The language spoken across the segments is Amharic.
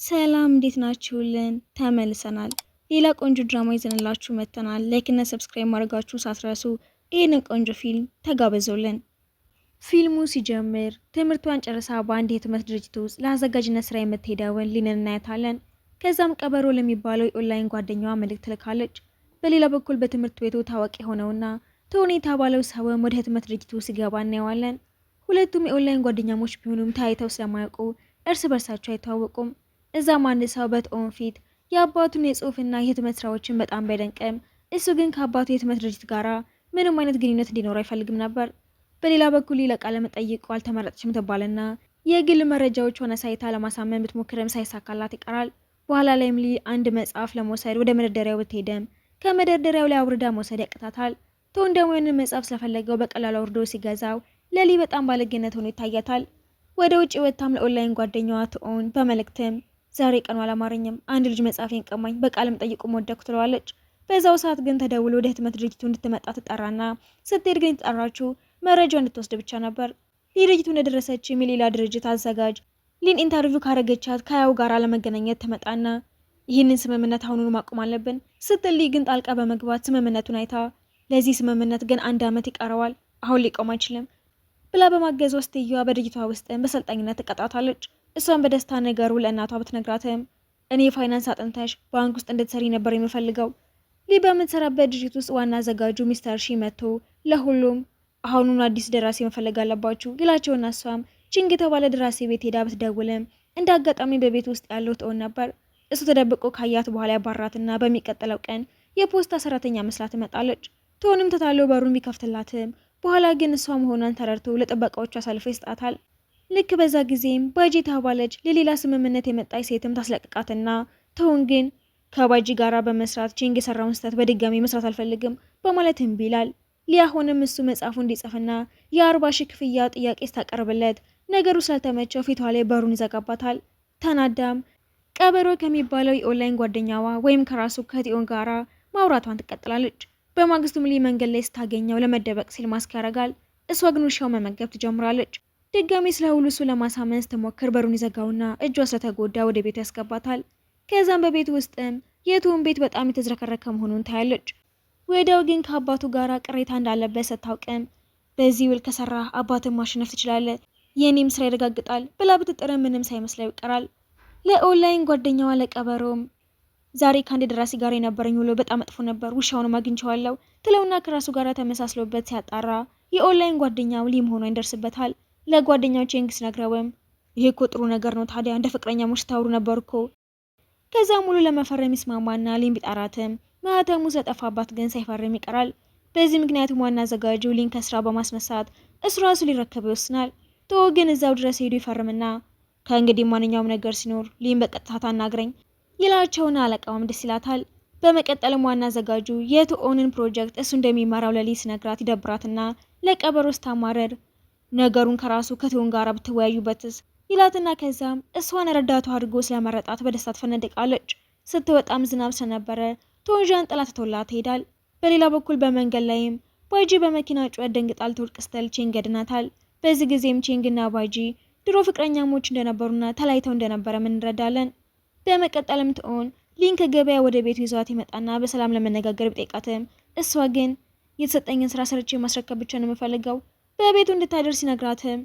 ሰላም እንዴት ናችሁልን? ተመልሰናል። ሌላ ቆንጆ ድራማ ይዘንላችሁ መጥተናል። ላይክ እና ሰብስክራይብ ማድረጋችሁ ሳትረሱ ይህንን ቆንጆ ፊልም ተጋበዙልን። ፊልሙ ሲጀምር ትምህርቷን ጨርሳ በአንድ የህትመት ድርጅት ውስጥ ለአዘጋጅነት ስራ የምትሄደውን ሊንን እናያታለን። ከዛም ቀበሮ ለሚባለው የኦንላይን ጓደኛዋ መልእክት ትልካለች። በሌላ በኩል በትምህርት ቤቱ ታዋቂ ሆነውና ቶኒ የተባለው ሰውም ወደ ህትመት ድርጅቱ ሲገባ እናየዋለን። ሁለቱም የኦንላይን ጓደኛሞች ቢሆኑም ታይተው ስለማያውቁ እርስ በርሳቸው አይተዋወቁም። እዛም አንድ ሰው በጥኦን ፊት የአባቱን የጽሁፍና የህትመት ስራዎችን በጣም ባይደንቅም እሱ ግን ከአባቱ የህትመት ድርጅት ጋራ ምንም አይነት ግንኙነት እንዲኖር አይፈልግም ነበር። በሌላ በኩል ለቃለ መጠይቁ አልተመረጠችም ትባልና የግል መረጃዎች ሆነ ሳይታ ለማሳመን ብትሞክርም ሳይሳካላት ይቀራል። በኋላ ላይም አንድ መጽሐፍ ለመውሰድ ወደ መደርደሪያው ብትሄድም ከመደርደሪያው ላይ አውርዳ መውሰድ ያቅታታል። ቶን ደግሞ ያንን መጽሐፍ ስለፈለገው በቀላሉ አውርዶ ሲገዛው ለሊ በጣም ባለጌነት ሆኖ ይታያታል። ወደ ውጭ ወጥታም ለኦንላይን ጓደኛዋ ትኦን በመልእክትም ዛሬ ቀኑ አላማረኝም፣ አንድ ልጅ መጽሐፌን ቀማኝ፣ በቃልም ጠይቁ ወደኩ ትለዋለች። በዛው ሰዓት ግን ተደውሎ ወደ ህትመት ድርጅቱ እንድትመጣ ትጠራና ስትሄድ ግን የተጠራችው መረጃው እንድትወስድ ብቻ ነበር። ድርጅቱ እንደደረሰች የሌላ ድርጅት አዘጋጅ ሊን ኢንተርቪው ካረገቻት ከያው ጋር ለመገናኘት ትመጣና ይህንን ስምምነት አሁኑኑ ማቆም አለብን ስትል ግን ጣልቃ በመግባት ስምምነቱን አይታ ለዚህ ስምምነት ግን 1 ዓመት ይቀረዋል፣ አሁን ሊቆም አይችልም ብላ በማገዝ ወስትየዋ በድርጅቷ ውስጥ በሰልጣኝነት ትቀጣታለች። እሷን በደስታ ነገሩ ለእናቷ ብትነግራትም እኔ የፋይናንስ አጥንተሽ ባንክ ውስጥ እንድትሰሪ ነበር የምፈልገው። ሊ በምትሰራበት ድርጅት ውስጥ ዋና አዘጋጁ ሚስተር ሺ መጥቶ ለሁሉም አሁኑን አዲስ ደራሲ መፈለግ አለባችሁ ይላቸውና እሷም ቺንግ የተባለ ደራሲ ቤት ሄዳ ብትደውልም እንደ አጋጣሚ በቤት ውስጥ ያለው ትኦን ነበር። እሱ ተደብቆ ካያት በኋላ ያባራትና በሚቀጥለው ቀን የፖስታ ሰራተኛ መስላ ትመጣለች። ትኦንም ተታለው በሩን ቢከፍትላትም በኋላ ግን እሷ መሆኗን ተረድቶ ለጥበቃዎቹ አሳልፎ ይስጣታል። ልክ በዛ ጊዜም ባጂ ተባለች ለሌላ ስምምነት የመጣች ሴትም ታስለቅቃትና ትኦን ግን ከባጂ ጋራ በመስራት ቺንግ የሰራውን ስህተት በድጋሚ መስራት አልፈልግም በማለት እምቢ ይላል። ሊያሆንም እሱ መጽሐፉ እንዲጽፍና የ40,000 ክፍያ ጥያቄ ስታቀርብለት ነገሩ ስላልተመቸው ፊቷ ላይ በሩን ይዘጋባታል። ተናዳም ቀበሮ ከሚባለው የኦንላይን ጓደኛዋ ወይም ከራሱ ከቲኦን ጋራ ማውራቷን ትቀጥላለች። በማግስቱም ሊ መንገድ ላይ ስታገኘው ለመደበቅ ሲል ማስክ ያደርጋል። እሷ ግን ውሻው መመገብ ትጀምራለች። ድጋሚ ስለ ሁሉ እሱ ለማሳመን ስትሞክር በሩን ይዘጋውና እጇ ስለተጎዳ ወደ ቤቱ ያስገባታል። ከዛም በቤቱ ውስጥም የቲኦን ቤት በጣም የተዝረከረከ መሆኑን ታያለች። ወዲያው ግን ከአባቱ ጋር ቅሬታ እንዳለበት ስታውቅም በዚህ ውል ከሰራ አባትን ማሸነፍ ትችላለህ፣ የኔም ስራ ይረጋግጣል ብላ ብትጥርም ምንም ሳይመስለው ይቀራል። ለኦንላይን ጓደኛዋ ለቀበሮም ዛሬ ከአንድ ደራሲ ጋር የነበረኝ ውሎ በጣም መጥፎ ነበር፣ ውሻውንም አግኝቼዋለሁ ትለውና ከራሱ ጋር ተመሳስሎበት ሲያጣራ የኦንላይን ጓደኛው ሊ መሆኗ ይደርስበታል። ለጓደኛው ቺንግ ሲነግረውም ይሄ እኮ ጥሩ ነገር ነው፣ ታዲያ እንደ ፍቅረኛሞች ታወሩ ነበር እኮ። ከዛ ሙሉ ለመፈረም ይስማማና ሊን ቢጠራትም ማህተሙ ስለጠፋባት ግን ሳይፈርም ይቀራል። በዚህ ምክንያቱም ዋና አዘጋጁ ሊን ከስራ በማስነሳት እሱ ራሱ ሊረከብ ይወስናል። ትኦ ግን እዛው ድረስ ሄዱ ይፈርምና ከእንግዲህ ማንኛውም ነገር ሲኖር ሊን በቀጥታ ታናግረኝ ይላቸውና አለቃውም ደስ ይላታል። በመቀጠልም ዋና አዘጋጁ የትኦንን ፕሮጀክት እሱ እንደሚመራው ለሊ ሲነግራት ይደብራትና ለቀበሮ ስታማረር ነገሩን ከራሱ ከትኦን ጋር ብትወያዩበትስ ይላትና ከዛም እሷን ረዳቱ አድርጎ ስለመረጣት በደስታ ትፈነድቃለች። ስትወጣም ዝናብ ስለነበረ ትኦን ዣንጥላ ትቶላት ትሄዳል። በሌላ በኩል በመንገድ ላይም ባጂ በመኪና ጩኸት ደንግጣ ልትወድቅ ስትል ቺንግ ያድናታል። በዚህ ጊዜም ቺንግና ባጂ ድሮ ፍቅረኛሞች እንደነበሩና ተለያይተው እንደነበረ እንረዳለን። በመቀጠልም ትኦን ሊን ከገበያ ወደ ቤቱ ይዟት ይመጣና በሰላም ለመነጋገር ቢጠይቃትም እሷ ግን የተሰጠኝን ስራ ሰርቼ ማስረከብ ብቻ ነው የምፈልገው በቤቱ እንድታደርስ ይነግራትም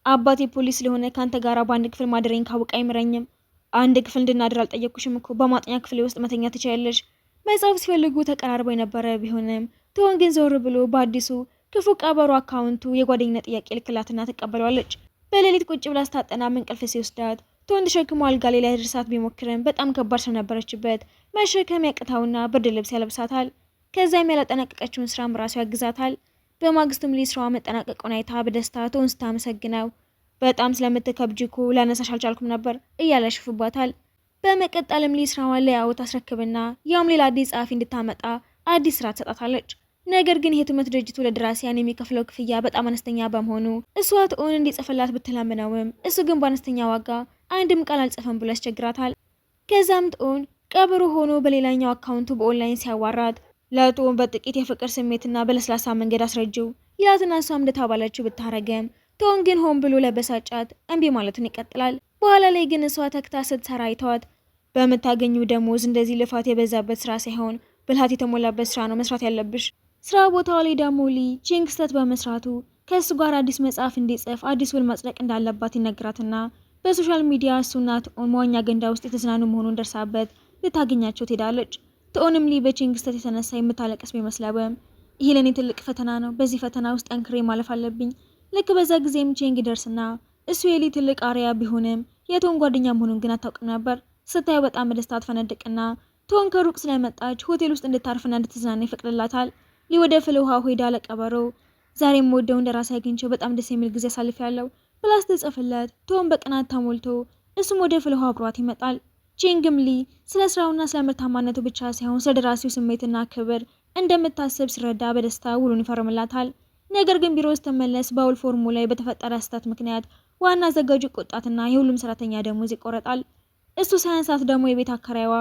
አባቴ ፖሊስ ስለሆነ ካንተ ጋራ በአንድ ክፍል ማደረኝ ካወቀ አይምረኝም። አንድ ክፍል እንድናድር አልጠየቅኩሽም እኮ በማጥኛ ክፍሌ ውስጥ መተኛ ትችያለሽ። መጽሐፍ ሲፈልጉ ተቀራርበው የነበረ ቢሆንም ትኦን ግን ዘወር ብሎ በአዲሱ ክፉ ቀበሮ አካውንቱ የጓደኝነት ጥያቄ ልክላትና ትቀበለዋለች። በሌሊት ቁጭ ብላ ስታጠና እንቅልፍ ሲወስዳት ትኦን ተሸክሞ አልጋ ላይ ሊያደርሳት ቢሞክርም በጣም ከባድ ስለነበረችበት መሸከም ያቅታውና ብርድ ልብስ ያለብሳታል። ከዛም ያላጠናቀቀችውን ስራም ራሱ ያግዛታል። በማግስቱም ሊ ስራዋ መጠናቀቁን አይታ በደስታ ትኦን ስታመሰግነው በጣም ስለምትከብጂ እኮ ላነሳሽ አልቻልኩም ነበር እያለ ያሽፍባታል። በመቀጠልም ሊ ስራዋን ለያው ታስረክብና ያም ሌላ አዲስ ጸሐፊ እንድታመጣ አዲስ ስራ ትሰጣታለች። ነገር ግን የህትመት ድርጅቱ ለደራሲያን የሚከፍለው ክፍያ በጣም አነስተኛ በመሆኑ እሷ ትኦን እንዲጽፍላት ብትለምነውም እሱ ግን በአነስተኛ ዋጋ አንድም ቃል አልጽፈም ብሎ ያስቸግራታል። ከዛም ትኦን ቀብሩ ሆኖ በሌላኛው አካውንቱ በኦንላይን ሲያዋራት ለትኦን በጥቂት የፍቅር ስሜትና በለስላሳ መንገድ አስረጅው ይላትና እሷም እንደታባለችው ብታረገም ትኦን ግን ሆን ብሎ ለበሳጫት እምቢ ማለቱን ይቀጥላል። በኋላ ላይ ግን እሷ ተክታ ስትሰራ አይተዋት በምታገኙ ደሞዝ እንደዚህ ልፋት የበዛበት ስራ ሳይሆን ብልሃት የተሞላበት ስራ ነው መስራት ያለብሽ። ስራ ቦታው ላይ ደግሞ ሊ ቺንግ ስህተት በመስራቱ ከእሱ ጋር አዲስ መጽሐፍ እንዲጽፍ አዲስ ውል ማጽደቅ እንዳለባት ይነግራትና በሶሻል ሚዲያ እሱና ትኦን መዋኛ ገንዳ ውስጥ የተዝናኑ መሆኑን ደርሳበት ልታገኛቸው ትሄዳለች። ትኦንም ሊ በቺንግ ስህተት የተነሳ የምታለቀስ ቢመስለውም ይሄ ለኔ ትልቅ ፈተና ነው፣ በዚህ ፈተና ውስጥ ጠንክሬ ማለፍ አለብኝ። ልክ በዛ ጊዜም ቺንግ ይደርስና እሱ የሊ ትልቅ አርያ ቢሆንም የቶን ጓደኛ መሆኑን ግን አታውቅም ነበር። ስታየው በጣም በደስታ ትፈነድቅና ቶን ከሩቅ ስለመጣች ሆቴል ውስጥ እንድታርፍና እንድትዝናና ይፈቅድላታል። ሊ ወደ ፍል ውሃ ሄዳ ለቀበሮ ዛሬም ወደው እንደራሴ አግኝቼው በጣም ደስ የሚል ጊዜ አሳልፌያለሁ ብላ ስትጽፍለት ቶን በቅናት ተሞልቶ እሱም ወደ ፍል ውሃ አብሯት ይመጣል። ቺንግም ሊ ስለ ስራውና ስለ ምርታማነቱ ብቻ ሳይሆን ስለ ደራሲው ስሜትና ክብር እንደምታስብ ሲረዳ በደስታ ውሉን ይፈርምላታል። ነገር ግን ቢሮ ስትመለስ በውል ፎርሙ ላይ በተፈጠረ ስህተት ምክንያት ዋና አዘጋጁ ቆጣትና የሁሉም ሰራተኛ ደሞዝ ይቆረጣል። እሱ ሳያንሳት ደግሞ የቤት አከራይዋ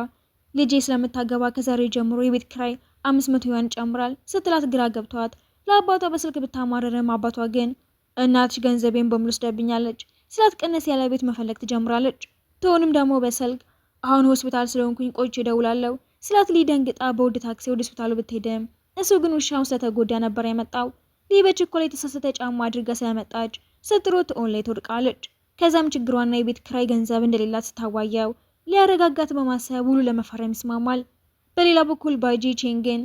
ልጄ ስለምታገባ ከዛሬ ጀምሮ የቤት ኪራይ 500 ዩዋን ጨምራል ስትላት ግራ ገብቷት ለአባቷ በስልክ ብታማረርም አባቷ ግን እናትሽ ገንዘቤን በሙሉ ወስዳብኛለች ስላት ቀነስ ያለ ቤት መፈለግ ትጀምራለች። ትሆንም ደግሞ በስልክ አሁን ሆስፒታል ስለሆንኩኝ ቆይቼ እደውላለሁ ስላት ሊ ደንግጣ በውድ ታክሲ ወደ ሆስፒታሉ ብትሄድም እሱ ግን ውሻው ስለተጎዳ ነበር የመጣው። ሊ በችኮላ የተሳሳተ ጫማ አድርጋ ስለመጣች ስትሮጥ ትኦን ላይ ትወድቃለች። ከዛም ችግሯና የቤት ኪራይ ገንዘብ እንደሌላት ስታዋየው ሊያረጋጋት በማሰብ ውሉ ለመፈረም ይስማማል። በሌላ በኩል ባጂ ቺንግን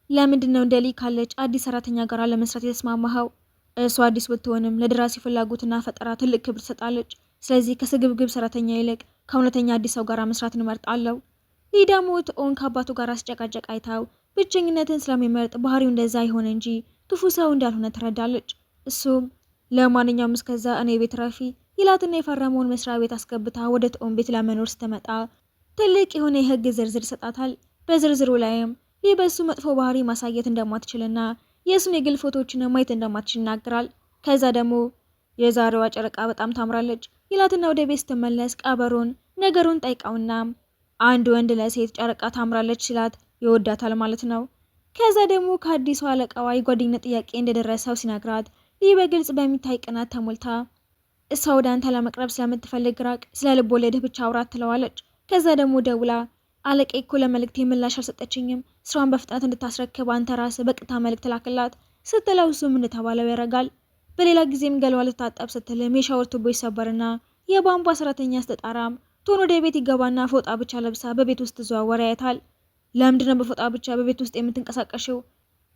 ለምንድነው እንደ ሊ ካለች አዲስ ሰራተኛ ጋር ለመስራት የተስማማኸው? እሷ አዲስ ብትሆንም ለደራሲ ፍላጎትና ፈጠራ ትልቅ ክብር ትሰጣለች። ስለዚህ ከስግብግብ ሰራተኛ ይልቅ ከእውነተኛ አዲስ ሰው ጋር መስራት እንመርጣለሁ። ሊ ደግሞ ትኦን ከአባቱ ጋር አስጨቃጨቅ አይታው ብቸኝነትን ስለሚመርጥ ባህሪው እንደዛ ይሆን እንጂ ክፉ ሰው እንዳልሆነ ትረዳለች። እሱም ለማንኛውም እስከዛ እኔ ቤት ረፊ ይላትና የፈረመውን መስሪያ ቤት አስገብታ ወደ ትኦን ቤት ለመኖር ስትመጣ ትልቅ የሆነ የህግ ዝርዝር ይሰጣታል። በዝርዝሩ ላይም ሊ በሱ መጥፎ ባህሪ ማሳየት እንደማትችልና የእሱን የግል ፎቶዎችን ማየት እንደማትችል ይናገራል። ከዛ ደግሞ የዛሬዋ ጨረቃ በጣም ታምራለች ይላትና ወደ ቤት ስትመለስ ቀበሮን ነገሩን ጠይቃውና አንድ ወንድ ለሴት ጨረቃ ታምራለች ሲላት ይወዳታል ማለት ነው። ከዛ ደግሞ ከአዲሷ አለቃዋ የጓደኝነት ጥያቄ እንደደረሰው ሲነግራት ሊ በግልጽ በሚታይ ቅናት ተሞልታ እሷ ወደ አንተ ለመቅረብ ስለምትፈልግ ራቅ፣ ስለ ልብ ወለድህ ብቻ አውራት ትለዋለች። ከዛ ደግሞ ደውላ አለቄ እኮ ለመልእክቴ ምላሽ አልሰጠችኝም፣ ስራዋን በፍጥነት እንድታስረክብ አንተ ራስህ በቅታ መልእክት ላክላት ስትለው እሱም እንደተባለው ያደርጋል። በሌላ ጊዜም ገለዋ ልታጠብ ስትልም የሻወር ቱቦ ይሰበርና የቧንቧ ሰራተኛ ስትጠራም ቶን ወደ ቤት ይገባና ፎጣ ብቻ ለብሳ በቤት ውስጥ ተዘዋወረ ያያታል። ለምንድነው በፎጣ ብቻ በቤት ውስጥ የምትንቀሳቀሽው?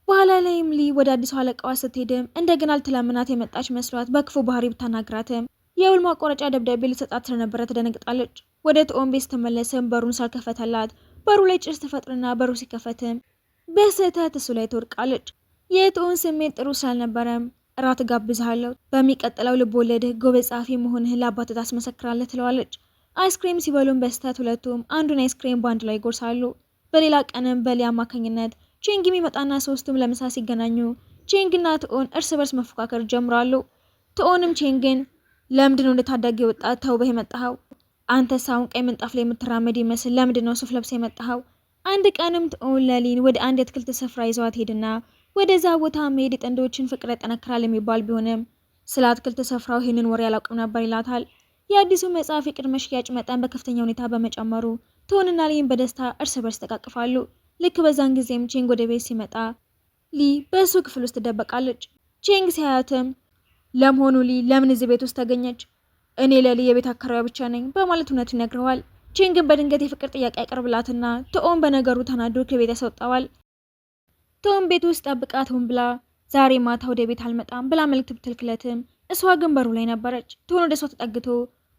በኋላ ላይም ሊ ወደ አዲሷ አለቃዋ ስትሄድም እንደገና ልትለምናት የመጣች መስሏት በክፉ ባህሪ ብታናግራትም የውል ማቋረጫ ደብዳቤ ልትሰጣት ስለነበረ ትደነግጣለች። ወደ ትኦን ቤት ስትመለስም በሩን ሳልከፈተላት በሩ ላይ ጭስ ትፈጥርና በሩ ሲከፈትም በስህተት እሱ ላይ ትወድቃለች። የትኦን ስሜት ጥሩ ስላልነበረም እራት ጋብዝሃለሁ፣ በሚቀጥለው ልብ ወለድህ ጎበዝ ጸሐፊ መሆንህን ለአባትህ ታስመሰክራለህ ትለዋለች። አይስክሬም ሲበሉም በስህተት ሁለቱም አንዱን አይስክሬም በአንድ ላይ ይጎርሳሉ። በሌላ ቀንም በሊ አማካኝነት ቺንግ የሚመጣና ሶስቱም ለምሳ ሲገናኙ ቺንግና ትኦን እርስ በርስ መፎካከር ጀምራሉ። ትኦንም ቺንግን ለምንድነው እንደታዳጊ ወጣት ተውበህ የመጣኸው? አንተ ሳውን ቀይ ምንጣፍ ላይ የምትራመድ ይመስል ለምንድነው ሱፍ ለብሰህ የመጣኸው? አንድ ቀንም ትኦን ለሊን ወደ አንድ የአትክልት ስፍራ ይዘዋት ሄድና ወደዛ ቦታ መሄድ የጥንዶችን ፍቅር ያጠነክራል የሚባል ቢሆንም ስለ አትክልት ስፍራው ይህንን ወሬ አላውቅም ነበር ይላታል። የአዲሱ መጽሐፍ የቅድመ ሽያጭ መጠን በከፍተኛ ሁኔታ በመጨመሩ ትኦንና ሊን በደስታ እርስ በርስ ተቃቅፋሉ። ልክ በዛን ጊዜም ቺንግ ወደ ቤት ሲመጣ ሊ በሱ ክፍል ውስጥ ትደበቃለች። ቺንግ ሲያያትም ለመሆኑ ሊ ለምን እዚህ ቤት ውስጥ ተገኘች? እኔ ለሊ የቤት አከራዩ ብቻ ነኝ በማለት እውነቱን ይነግረዋል። ቺንግን በድንገት የፍቅር ጥያቄ ያቀርብላትና ትኦን በነገሩ ተናዶ ከቤት ያስወጣዋል። ትኦን ቤት ውስጥ ጠብቃት ሆን ብላ ዛሬ ማታ ወደ ቤት አልመጣም ብላ መልእክት ብትልክለትም እሷ ግን በሩ ላይ ነበረች። ትኦን ወደ እሷ ተጠግቶ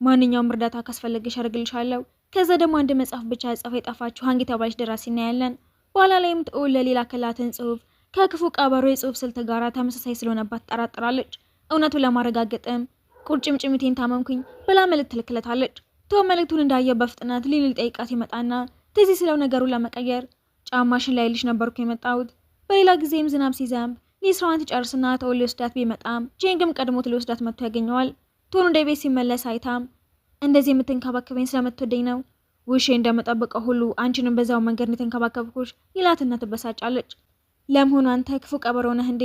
ማንኛውም እርዳታ ካስፈለገሽ አደርግልሻለሁ፣ ከዛ ደግሞ አንድ መጽሐፍ ብቻ ጽፋ የጠፋችው ሀንግ የተባለች ደራሲ እናያለን። በኋላ ላይም ትኦን ለሌላ ከላትን ጽሁፍ ከክፉ ቀበሮ የጽሁፍ ስልት ጋር ተመሳሳይ ስለሆነባት ትጠራጥራለች። እውነቱን ለማረጋገጥም ቁርጭምጭሚቴን ታመምኩኝ ብላ መልእክት ትልክለታለች። ትኦን መልእክቱን እንዳየ በፍጥነት ሊል ጠይቃት ይመጣና ትዝ ስለው ነገሩን ለመቀየር ጫማሽን ላይልሽ ነበርኩ የመጣሁት። በሌላ ጊዜም ዝናብ ሲዘንብ ሊስራዋን ትጨርስና ትኦን ሊወስዳት ቢመጣም ቺንግም ቀድሞት ሊወስዳት መጥቶ ያገኘዋል። ትኦን ወደ ቤት ሲመለስ አይታም እንደዚህ የምትንከባከበኝ ስለምትወደኝ ነው፣ ውሼ እንደመጠበቀው ሁሉ አንቺንም በዛው መንገድ እንደተንከባከብኩሽ ይላትና ትበሳጫለች። ለመሆኑ አንተ ክፉ ቀበሮ ነህ እንዴ?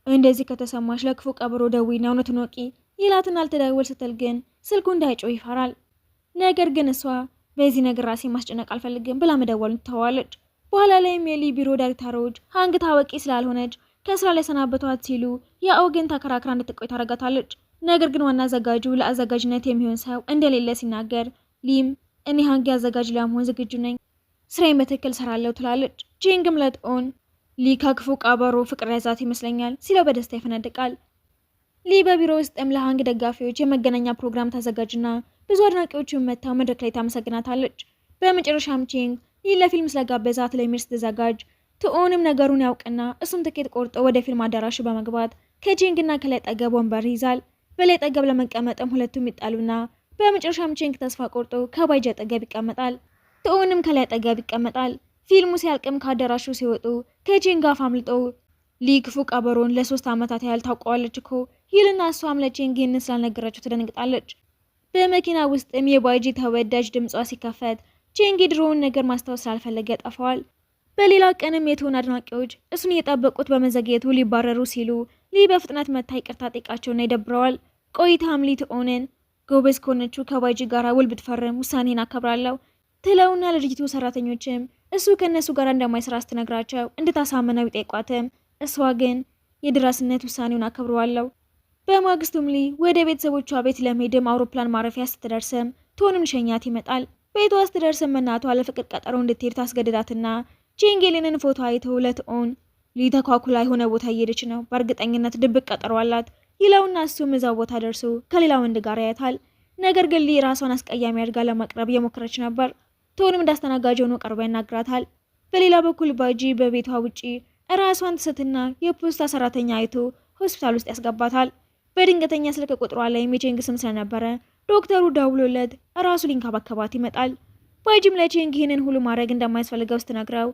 እንደዚህ ከተሰማሽ ለክፉ ቀበሮ ደዊና እውነቱን ወቂ ይላትና አልተደውል ስትል ግን ስልኩ እንዳይጮህ ይፈራል። ነገር ግን እሷ በዚህ ነገር ራሴ ማስጨነቅ አልፈልግም ብላ መደወሉን ትተዋለች። በኋላ ላይም የሊ ቢሮ ዳይሬክተሮች ሃንግ ታዋቂ ስላልሆነች ከስራ ላይ ሰናበቷት ሲሉ የአውግን ተከራክራ እንድትቆይ ታደርጋታለች። ነገር ግን ዋና አዘጋጁ ለአዘጋጅነት የሚሆን ሰው እንደሌለ ሲናገር ሊም እኔ ሃንግ አዘጋጅ ለመሆን ዝግጁ ነኝ፣ ስራዬን በትክክል ሰራለሁ ትላለች። ጂንግም ለጥኦን ሊ ከክፉ ቀበሮ ፍቅር ያዛት ይመስለኛል ሲለው በደስታ ይፈነድቃል። ሊ በቢሮ ውስጥም ለሃንግ ደጋፊዎች የመገናኛ ፕሮግራም ታዘጋጅና ብዙ አድናቂዎችን መታው መድረክ ላይ ታመሰግናታለች። በመጨረሻም ቺንግ ሊ ለፊልም ስለጋበዛት ለሚር ስትዘጋጅ ትኦንም ነገሩን ያውቅና እሱም ትኬት ቆርጦ ወደ ፊልም አዳራሹ በመግባት ከቺንግና ከላይ ጠገብ ወንበር ይዛል። በላይ ጠገብ ለመቀመጥም ሁለቱም ይጣሉና በመጨረሻም ቺንግ ተስፋ ቆርጦ ከባይጂ አጠገብ ይቀመጣል። ትኦንም ከላይ ጠገብ ይቀመጣል። ፊልሙ ሲያልቅም ከአዳራሹ ሲወጡ ከቺንግ አፍ አምልጦ ሊ ክፉ ቀበሮን ለ3 ዓመታት ያህል ታውቀዋለች እኮ ይልና እሷም ለቺንግ ይህንን ስላልነገረችው ትደነግጣለች። በመኪና ውስጥም የባይጂ ተወዳጅ ድምጿ ሲከፈት ቺንግ የድሮውን ነገር ማስታወስ ስላልፈለገ ያጠፋዋል። በሌላ ቀንም የትሆን አድናቂዎች እሱን እየጠበቁት በመዘግየቱ ሊባረሩ ሲሉ ሊ በፍጥነት መታ ይቅርታ ጠይቃቸውና ይደብረዋል። ቆይታም ሊ ትኦንን ጎበዝ ከሆነችው ከባይጂ ጋር ውል ብትፈርም ውሳኔን አከብራለሁ ትለውና ለድርጅቱ ሰራተኞችም እሱ ከእነሱ ጋር እንደማይሰራ ስትነግራቸው እንድታሳምነው ይጠይቋትም እሷ ግን የድራስነት ውሳኔውን አከብረዋለሁ። በማግስቱም ሊ ወደ ቤተሰቦቿ ቤት ለመሄድም አውሮፕላን ማረፊያ ስትደርስም ትኦንም ሸኛት ይመጣል። ቤቷ ስትደርስም እናቷ ለፍቅር ቀጠሮ እንድትሄድ ታስገድዳትና ቺንግሊንን ፎቶ አይተው ለትኦን ሊ ተኳኩላ የሆነ ቦታ እየሄደች ነው፣ በእርግጠኝነት ድብቅ ቀጠሮ አላት ይለውና እሱም እዛው ቦታ ደርሶ ከሌላ ወንድ ጋር ያያታል። ነገር ግን ሊ ራሷን አስቀያሚ አድርጋ ለማቅረብ እየሞከረች ነበር። ትኦንም እንዳስተናጋጅ ሆኖ ቀርቦ ያናግራታል። በሌላ በኩል ባይጂ በቤቷ ውጪ ራሷን ትስትና የፖስታ ሰራተኛ አይቶ ሆስፒታል ውስጥ ያስገባታል። በድንገተኛ ስልክ ቁጥሯ ላይ የቺንግ ስም ስለነበረ ዶክተሩ ደውሎለት ራሱ ሊንከባከባት ይመጣል። ባይጂም ለቺንግ ይህንን ሁሉ ማድረግ እንደማያስፈልገው ስትነግረው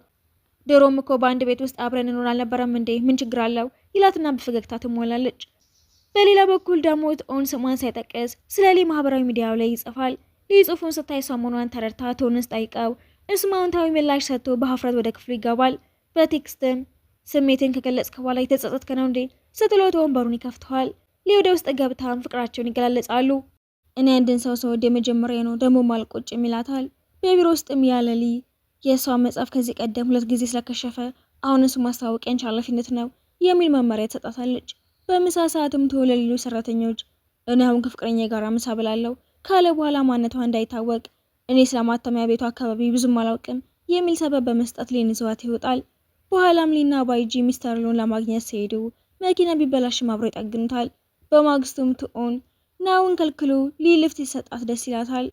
ድሮም እኮ በአንድ ቤት ውስጥ አብረን እንኖር አልነበረም እንዴ? ምን ችግር አለው? ይላትና በፈገግታ ትሞላለች። በሌላ በኩል ደግሞ ትኦን ስሟን ሳይጠቅስ ስለ ሊ ማህበራዊ ሚዲያው ላይ ይጽፋል። ሊ ጽሑፉን ስታይ ሰሞኗን ተረድታ ትኦንን ስጠይቀው እሱም አዎንታዊ ምላሽ ሰጥቶ በሀፍረት ወደ ክፍሉ ይገባል። በቴክስትም ስሜትን ከገለጽክ በኋላ የተጸጸትክ ነው እንዴ ስትለው ትኦን በሩን ይከፍተዋል። ሊ ወደ ውስጥ ገብታም ፍቅራቸውን ይገላለጻሉ። እኔ አንድን ሰው ሰው ወደ መጀመሪያ ነው ደግሞ ማልቆጭም ይላታል። በቢሮ ውስጥም ያለ ሊ የሷ መጽሐፍ ከዚህ ቀደም 2 ጊዜ ስለከሸፈ አሁን እሱ ማስታወቂያ ያንቺ ኃላፊነት ነው የሚል መመሪያ ትሰጣታለች። በምሳ ሰዓትም ትሆን ለሌሎች ሰራተኞች እኔ አሁን ከፍቅረኛ ጋር ምሳ ብላለሁ ካለ በኋላ ማንነቷ እንዳይታወቅ እኔ ስለማተሚያ ቤቱ አካባቢ ብዙም አላውቅም የሚል ሰበብ በመስጠት ሊን ይዘዋት ይወጣል። በኋላም ሊና ባይጂ ሚስተር ሎን ለማግኘት ሲሄዱ መኪና ቢበላሽም አብሮ ይጠግኑታል። በማግስቱም ትኦን ናውን ከልክሎ ሊ ልፍት ይሰጣት ደስ ይላታል።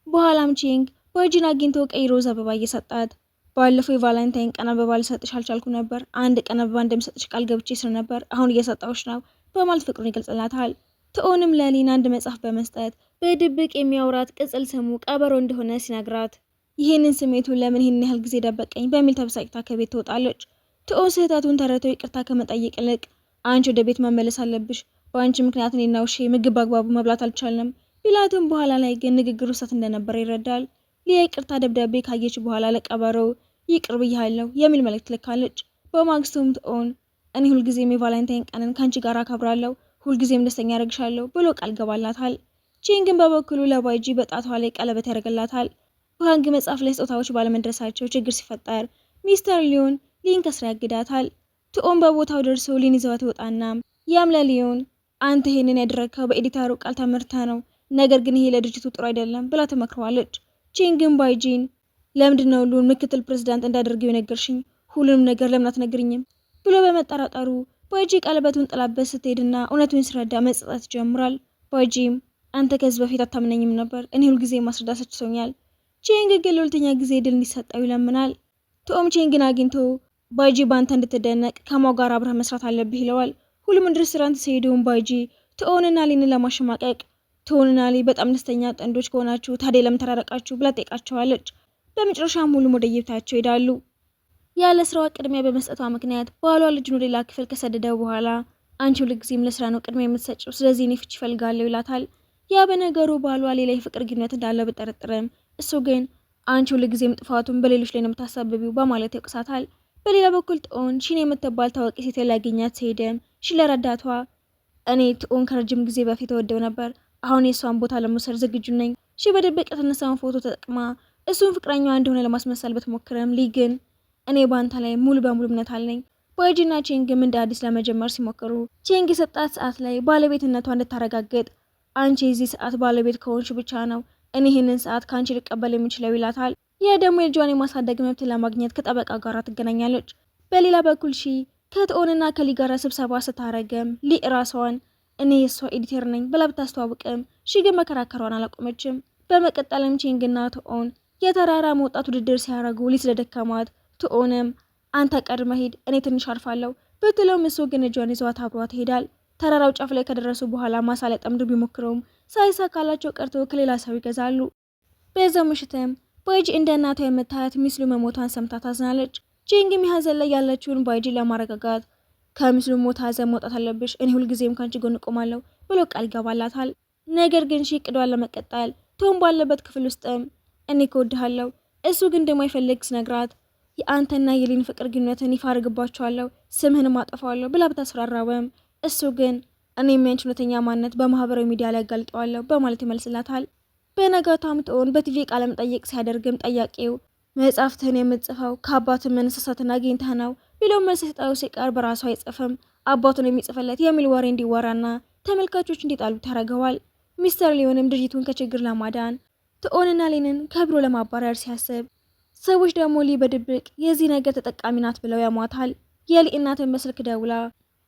በኋላም ቺንግ ባይጂን አግኝቶ ቀይ ሮዝ አበባ እየሰጣት ባለፈው የቫለንታይን ቀን አበባ ልሰጥሽ አልቻልኩ ነበር፣ አንድ ቀን አበባ እንደምሰጥሽ ቃል ገብቼ ስለነበር አሁን እየሰጣሁሽ ነው በማለት ፍቅሩን ይገልጽላታል። ትኦንም ለሊና አንድ መጽሐፍ በመስጠት በድብቅ የሚያወራት ቅጽል ስሙ ቀበሮ እንደሆነ ሲነግራት ይህንን ስሜቱን ለምን ይህን ያህል ጊዜ ደበቀኝ በሚል ተበሳጭታ ከቤት ትወጣለች። ትኦን ስህተቱን ተረድቶ ይቅርታ ከመጠየቅ ይልቅ አንቺ ወደ ቤት መመለስ አለብሽ፣ በአንቺ ምክንያት እኔና ውሼ ምግብ በአግባቡ መብላት አልቻልንም ቢላትም በኋላ ላይ ግን ንግግሩ ስህተት እንደነበረ ይረዳል። ሊያ ይቅርታ ደብዳቤ ካየች በኋላ ለቀበሮ ይቅር ብያለሁ የሚል መልእክት ልካለች። በማግስቱም ትኦን እኔ ሁልጊዜም የቫለንታይን ቀንን ካንቺ ጋር አከብራለሁ፣ ሁልጊዜም ደስተኛ ያደርግሻለሁ ብሎ ቃል ገባላታል። ቺንግን በበኩሉ ለባይጂ በጣቷ ላይ ቀለበት ያደርግላታል። በሃንግ መጽሐፍ ላይ ስጦታዎች ባለመድረሳቸው ችግር ሲፈጠር ሚስተር ሊዮን ሊን ከስራ ያግዳታል። ትኦን በቦታው ደርሶ ሊን ይዘዋት ይወጣና ያም ለሊዮን አንተ ይሄንን ያደረግከው በኤዲተሩ ቃል ተመርታ ነው፣ ነገር ግን ይሄ ለድርጅቱ ጥሩ አይደለም ብላ ተመክረዋለች። ቺንግን ባይጂን ለምንድነው ሉን ምክትል ፕሬዝዳንት እንዳደርገው የነገርሽኝ? ሁሉንም ነገር ለምን አትነግሪኝም ብሎ በመጠራጠሩ ባይጂ ቀለበቱን ጥላበት ስትሄድና እውነቱን ሲረዳ መጸጸት ጀምሯል። ባይጂም አንተ ከዚህ በፊት አታምነኝም ነበር፣ እኔ ሁልጊዜ ማስረዳት ሰጥቶኛል። ቺንግ ግን ለሁለተኛ ጊዜ ድል እንዲሰጠው ይለምናል። ቶም ቺንግን አግኝቶ ባይጂ ባንተ እንድትደነቅ ከማው ጋር አብረህ መስራት አለብህ ይለዋል። ሁሉም ሬስቶራንት ሲሄዱም ባይጂ ትኦንና ሊንን ለማሸማቀቅ ትኦንና ሊ በጣም ደስተኛ ጥንዶች ከሆናችሁ ታዲያ ለምን ተራረቃችሁ ብላ ጠይቃቸዋለች። በመጨረሻም ሁሉም ወደ የቤታቸው ይሄዳሉ። ያለ ስራዋ ቅድሚያ በመስጠቷ ምክንያት ባሏ ልጅን ወደ ሌላ ክፍል ከሰደደው በኋላ አንቺ ሁልጊዜም ለስራ ነው ቅድሚያ የምትሰጪው፣ ስለዚህ እኔ ፍቺ እፈልጋለሁ ይላታል። ያ በነገሩ ባሏ ሌላ የፍቅር ግንኙነት እንዳለ ብጠረጥርም እሱ ግን አንቺ ሁልጊዜም ጥፋቱን በሌሎች ላይ ነው የምታሳብቢው በማለት ይወቅሳታል። በሌላ በኩል ትኦን ሺን የምትባል ታዋቂ ሴት ላገኛት ሲሄድም ሺ ለረዳቷ እኔ ትኦን ከረጅም ጊዜ በፊት ወደው ነበር፣ አሁን የሷን ቦታ ለመውሰድ ዝግጁ ነኝ በደበቅ የተነሳውን ፎቶ ተጠቅማ እሱን ፍቅረኛዋ እንደሆነ ለማስመሰል ብትሞክርም ሊ ግን እኔ ባንታ ላይ ሙሉ በሙሉ እምነት አለኝ። ባይጂና ቼንግም እንደ አዲስ ለመጀመር ሲሞክሩ ቼንግ የሰጣት ሰዓት ላይ ባለቤትነቷ እንድታረጋግጥ አንቺ የዚህ ሰዓት ባለቤት ከሆንሽ ብቻ ነው እኔ ይህንን ሰዓት ከአንቺ ልቀበል የምችለው ይላታል። ይህ ደግሞ የልጇን የማሳደግ መብት ለማግኘት ከጠበቃ ጋር ትገናኛለች። በሌላ በኩል ከትኦንና ከሊ ጋር ስብሰባ ስታረገም ሊ ራሷን እኔ የሷ ኤዲተር ነኝ ብላ ብታስተዋውቅም ግን መከራከሯን አላቆመችም። በመቀጠልም ቼንግና ትኦን የተራራ መውጣት ውድድር ሲያረጉ ሊ ስለደከማት ትኦንም አንተ ቀድመ ሂድ እኔ ትንሽ አርፋለሁ ብትለውም እሱ ግን እጇን ይዟት አብሯት ይሄዳል። ተራራው ጫፍ ላይ ከደረሱ በኋላ ማሳ ላይ ጠምዶ ቢሞክረውም ሳይሳካላቸው ቀርቶ ከሌላ ሰው ይገዛሉ። በዛው ምሽትም ባይጂ እንደ እናቷ የምታያት ሚስሉ መሞቷን ሰምታ ታዝናለች። ቼንግም ሀዘን ላይ ያለችውን ባይጂ ለማረጋጋት ከሚስሉ ሞት ሀዘን መውጣት አለብሽ፣ እኔ ሁልጊዜም ካንቺ ጎን እቆማለሁ ብሎ ቃል ይገባላታል። ነገር ግን እቅዷን ለመቀጠል ቶም ባለበት ክፍል ውስጥም እኔ እወድሃለሁ እሱ ግን እንደማይፈልግ ስነግራት የአንተና የሊን ፍቅር ግንኙነትን ይፋ አድርግባቸዋለሁ ስምህንም አጠፋዋለሁ ብላ ብታስፈራራውም እሱ ግን እኔ የሚያንቺ እውነተኛ ማንነት በማህበራዊ ሚዲያ ላይ አጋልጠዋለሁ በማለት ይመልስላታል። በነጋታም ትኦን በቲቪ ቃለ መጠይቅ ሲያደርግም ጠያቂው መጽሐፍትህን የምትጽፈው ከአባቱ መነሳሳትን አግኝተህ ነው ቢለው መልስ ሰጠው ሲቀር በራሱ አይጽፍም አባቱን የሚጽፍለት የሚል ወሬ እንዲወራና ተመልካቾች እንዲጣሉት ያደርገዋል። ሚስተር ሊዮንም ድርጅቱን ከችግር ለማዳን ትኦንና ሊንን ከቢሮ ለማባረር ሲያስብ ሰዎች ደግሞ ሊ በድብቅ የዚህ ነገር ተጠቃሚ ናት ብለው ያሟታል። የሊ እናትን በስልክ ደውላ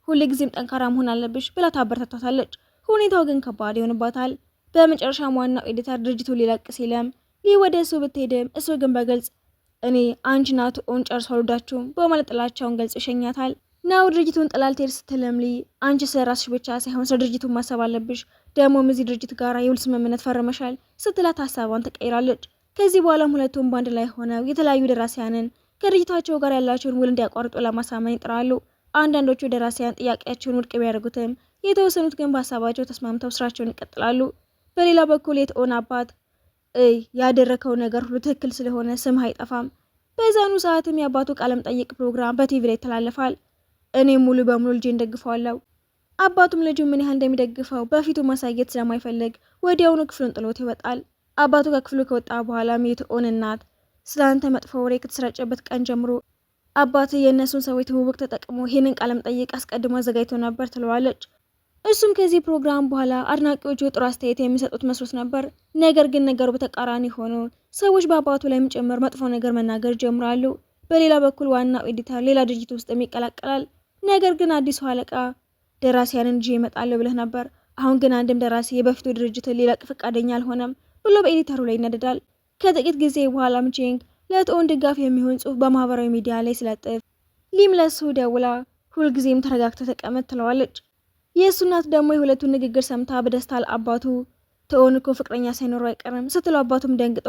ሁልጊዜም ጠንካራ መሆን አለብሽ ብላ ታበረታታለች። ሁኔታው ግን ከባድ ይሆንባታል። በመጨረሻም ዋናው ኤዲተር ድርጅቱን ሊለቅ ሲለም ሊ ወደ እሱ ብትሄድም እሱ ግን በግልጽ እኔ አንቺና ትኦን ጨርሶ አልወዳችሁም በማለት ጥላቻውን ገልጽ ይሸኛታል። ናው ድርጅቱን ጥላ ልትሄድ ስትልም ሊ አንቺ ስለ ራስሽ ብቻ ሳይሆን ስለ ድርጅቱን ማሰብ አለብሽ፣ ደግሞም እዚህ ድርጅት ጋር የውል ስምምነት ፈርመሻል ስትላት ሀሳቧን ትቀይራለች። ከዚህ በኋላም ሁለቱም ባንድ ላይ ሆነው የተለያዩ ደራሲያንን ከድርጅታቸው ጋር ያላቸውን ውል እንዲያቋርጡ ለማሳመን ይጥራሉ። አንዳንዶቹ ደራሲያን ጥያቄያቸውን ውድቅ ቢያደርጉትም የተወሰኑት ግን በሀሳባቸው ተስማምተው ስራቸውን ይቀጥላሉ። በሌላ በኩል የትኦን አባት ያደረከው ነገር ሁሉ ትክክል ስለሆነ ስም አይጠፋም። በዛኑ ሰዓትም የአባቱ ቃለም ጠይቅ ፕሮግራም በቲቪ ላይ ይተላለፋል። እኔም ሙሉ በሙሉ ልጄን ደግፈዋለሁ። አባቱም ልጁ ምን ያህል እንደሚደግፈው በፊቱ ማሳየት ስለማይፈልግ ወዲያውኑ ክፍሉን ጥሎት ይወጣል። አባቱ ከክፍሉ ከወጣ በኋላም የትኦን እናት ስላንተ መጥፎ ወሬ ከተሰራጨበት ቀን ጀምሮ አባት የእነሱን ሰዎች ትውውቅ ተጠቅሞ ይህንን ቃለም ጠይቅ አስቀድሞ አዘጋጅቶ ነበር ትለዋለች። እሱም ከዚህ ፕሮግራም በኋላ አድናቂዎቹ ጥሩ አስተያየት የሚሰጡት መስሎት ነበር። ነገር ግን ነገሩ በተቃራኒ ሆኖ ሰዎች በአባቱ ላይም ጭምር መጥፎ ነገር መናገር ጀምራሉ። በሌላ በኩል ዋናው ኤዲተር ሌላ ድርጅት ውስጥ ይቀላቀላል። ነገር ግን አዲሱ አለቃ ደራሲያንን እንጂ እመጣለሁ ብለህ ነበር፣ አሁን ግን አንድም ደራሲ የበፊቱ ድርጅት ሊለቅ ፈቃደኛ አልሆነም ብሎ በኤዲተሩ ላይ ይነደዳል። ከጥቂት ጊዜ በኋላም ቼንግ ለትኦን ድጋፍ የሚሆን ጽሑፍ በማህበራዊ ሚዲያ ላይ ስለጥፍ ሊም ለሱ ደውላ ሁልጊዜም ተረጋግተህ ተቀመጥ ትለዋለች። የእሱ እናት ደግሞ የሁለቱን ንግግር ሰምታ በደስታ ለአባቱ ትኦን እኮ ፍቅረኛ ሳይኖረው አይቀርም ስትለው አባቱም ደንግጦ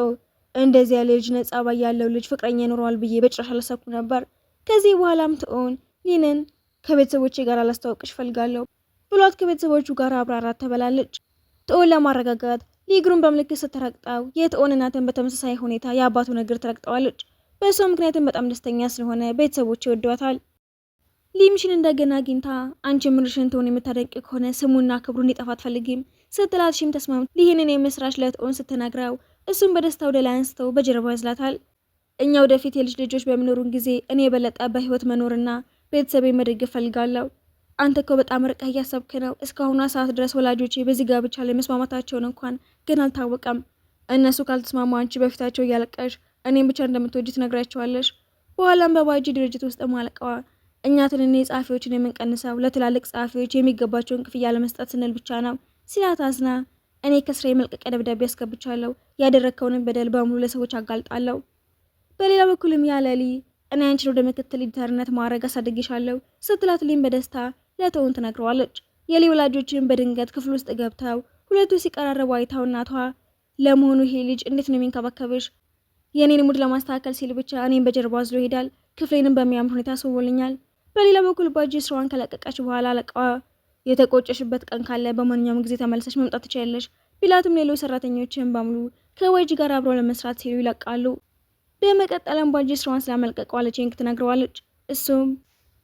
እንደዚያ ልጅ ነጻ ባይ ያለው ልጅ ፍቅረኛ ይኖረዋል ብዬ በጭራሽ አላሰብኩም ነበር። ከዚህ በኋላም ትኦን ሊንን ከቤተሰቦቼ ጋር አላስታውቅሽ ፈልጋለሁ ብሏት ከቤተሰቦቹ ጋር አብራራት ተበላለች። ትኦን ለማረጋጋት ሊግሩን በምልክት ስትረግጠው የትኦን እናትን በተመሳሳይ ሁኔታ የአባቱን እግር ትረግጠዋለች። በእሷ ምክንያትም በጣም ደስተኛ ስለሆነ ቤተሰቦች ይወዷታል። ሊምሽን እንደገና አግኝታ አንቺ ምርሽን ትሆን የምታደንቅ ከሆነ ስሙና ክብሩ እንዲጠፋ አትፈልጊም ስትላት ሺም ተስማምታ ይህንን የምስራች ለትኦን ስትነግረው እሱም በደስታ ወደ ላይ አንስተው በጀርባው ያዝላታል። እኛ ወደፊት የልጅ ልጆች በሚኖሩን ጊዜ እኔ የበለጠ በህይወት መኖርና ቤተሰቤ መደገፍ ፈልጋለሁ። አንተ እኮ በጣም ርቀህ እያሰብክ ነው። እስካሁኗ ሰዓት ድረስ ወላጆቼ በዚህ ጋብቻ ላይ መስማማታቸውን እንኳን ግን አልታወቀም። እነሱ ካልተስማሙ አንቺ በፊታቸው እያለቀሽ እኔም ብቻ እንደምትወጂ ትነግራቸዋለሽ። በኋላም በባይጂ ድርጅት ውስጥ ማለቀዋ እኛ ትንንሽ ጸሐፊዎችን የምንቀንሰው ለትላልቅ ጸሐፊዎች የሚገባቸውን ክፍያ ለመስጠት ስንል ብቻ ነው ሲላት አዝና እኔ ከስራ የመልቀቂያ ደብዳቤ አስገብቻለሁ፣ ያደረግከውንም በደል በሙሉ ለሰዎች አጋልጣለሁ። በሌላ በኩልም ያለሊ እኔ አንቺን ወደ ምክትል ኤዲተርነት ማዕረግ አሳድግሻለሁ ስትላት ሊም በደስታ ለትኦን ትነግረዋለች። የሊ ወላጆችን በድንገት ክፍል ውስጥ ገብተው ሁለቱ ሲቀራረቡ አይታው እናቷ ለመሆኑ ይሄ ልጅ እንዴት ነው የሚንከባከብሽ? የኔን ሙድ ለማስተካከል ሲል ብቻ እኔን በጀርባ አዝሎ ይሄዳል፣ ክፍሌንም በሚያምር ሁኔታ አስውቦልኛል። በሌላ በኩል ባጂ ስራዋን ከለቀቀች በኋላ አለቃዋ የተቆጨሽበት ቀን ካለ በማንኛውም ጊዜ ተመልሰሽ መምጣት ትችያለሽ ቢላትም ሌሎች ሰራተኞችን በሙሉ ከባጂ ጋር አብረው ለመስራት ሲሉ ይለቃሉ። በመቀጠልም ባጂ ስራዋን ስላመልቀቋ ለቼንግ ትነግረዋለች። እሱም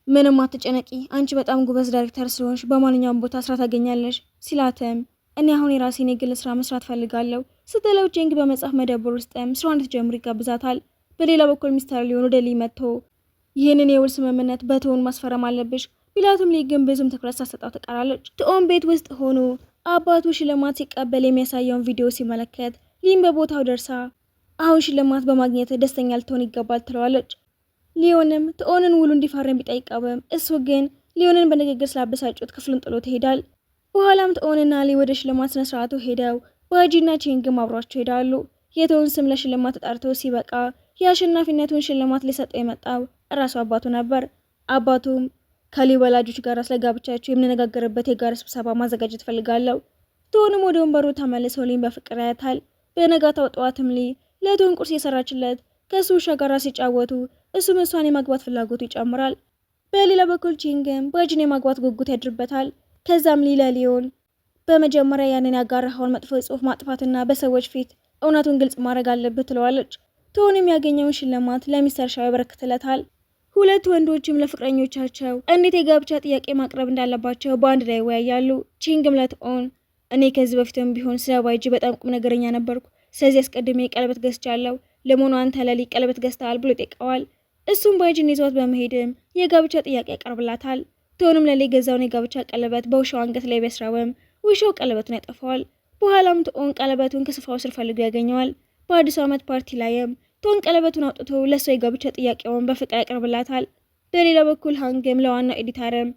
ምንም አትጨነቂ፣ አንቺ በጣም ጉበዝ ዳይሬክተር ስለሆንሽ በማንኛውም ቦታ ስራ ታገኛለሽ ሲላትም እኔ አሁን የራሴን የግል ስራ መስራት ፈልጋለሁ፣ ስትለው ቼንግ በመጽሐፍ መደብር ውስጥም ስራ እንድትጀምር ይጋብዛታል። በሌላ በኩል ሚስተር ሊዮን ወደ ሊ መጥቶ ይህንን የውል ስምምነት በትኦን ማስፈረም አለብሽ ቢላትም ሊ ግን ብዙም ትኩረት ሳትሰጠው ትቀራለች። ትኦን ቤት ውስጥ ሆኖ አባቱ ሽልማት ሲቀበል የሚያሳየውን ቪዲዮ ሲመለከት ሊም በቦታው ደርሳ አሁን ሽልማት በማግኘት ደስተኛ ልትሆን ይገባል ትለዋለች። ሊዮንም ትኦንን ውሉ እንዲፈርም ቢጠይቀውም እሱ ግን ሊዮንን በንግግር ስላበሳጩት ክፍሉን ጥሎ ይሄዳል። በኋላም ትኦንና ሊ ወደ ሽልማት ስነስርዓቱ ሄደው ባጂና ቼንግም አብሯቸው ሄዳሉ። የትኦን ስም ለሽልማት ተጠርቶ ሲበቃ የአሸናፊነቱን ሽልማት ሊሰጠው የመጣው እራሱ አባቱ ነበር። አባቱም ከሊ ወላጆች ጋር ስለ ጋብቻቸው የምንነጋገርበት የጋራ ስብሰባ ማዘጋጀት ፈልጋለሁ። ትኦንም ወደ ወንበሩ ተመልሰው ሊን በፍቅር ያያታል። በነጋታው ጠዋትም ሊ ለትኦን ቁርስ የሰራችለት ከሱ ውሻ ጋር ሲጫወቱ እሱም እሷን የማግባት ፍላጎቱ ይጨምራል። በሌላ በኩል ቼንግም ባጂን የማግባት ጉጉት ያድርበታል። ከዛም ሊ ለሊዮን በመጀመሪያ ያንን ያጋራኸውን መጥፎ ጽሑፍ ማጥፋትና በሰዎች ፊት እውነቱን ግልጽ ማድረግ አለበት ትለዋለች። ትኦንም ያገኘውን ሽልማት ለሚስተር ሻው ያበረክትለታል። ሁለት ወንዶችም ለፍቅረኞቻቸው እንዴት የጋብቻ ጥያቄ ማቅረብ እንዳለባቸው በአንድ ላይ ይወያያሉ። ቼንግም ለትኦን እኔ ከዚህ በፊትም ቢሆን ስለ ባጂ በጣም ቁም ነገረኛ ነበርኩ፣ ስለዚህ አስቀድሜ ቀለበት ገዝቻለሁ። ለመሆኑ አንተ ለሊ ቀለበት ገዝተሃል ብሎ ይጠይቀዋል። እሱም ባጂን ይዟት በመሄድም የጋብቻ ጥያቄ ያቀርብላታል። ትኦንም ለሊ የገዛውን የጋብቻ ቀለበት በውሻው አንገት ላይ ቢያስረውም ውሻው ቀለበቱን ያጠፋዋል። በኋላም ትኦን ቀለበቱን ከስፍራው ስር ፈልጎ ያገኘዋል። በአዲሱ ዓመት ፓርቲ ላይም ትኦን ቀለበቱን አውጥቶ ለሷ የጋብቻ ጥያቄውን በፍቅር ያቀርብላታል። በሌላ በኩል ሃንግም ለዋናው ኤዲተርም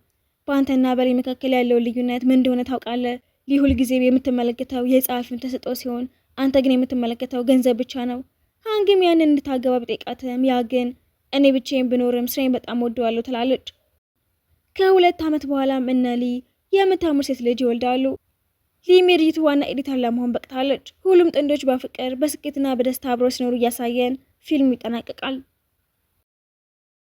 በአንተና በሊ መካከል ያለውን ልዩነት ምን እንደሆነ ታውቃለህ? ሊ ሁልጊዜ የምትመለከተው የጸሐፊውን ተሰጥኦ ሲሆን አንተ ግን የምትመለከተው ገንዘብ ብቻ ነው። ሃንግም ያንን እንድታገባ ቢጠይቃትም ያ ግን እኔ ብቻዬን ብኖርም ስራዬን በጣም ወደዋለሁ ትላለች። ከ2 ዓመት በኋላም እነ ሊ የምታምር ሴት ልጅ ይወልዳሉ። ሊ የድርጅቱ ዋና ኤዲተር ለመሆን በቅታለች። ሁሉም ጥንዶች በፍቅር በስኬትና በደስታ አብረው ሲኖሩ እያሳየን ፊልሙ ይጠናቀቃል።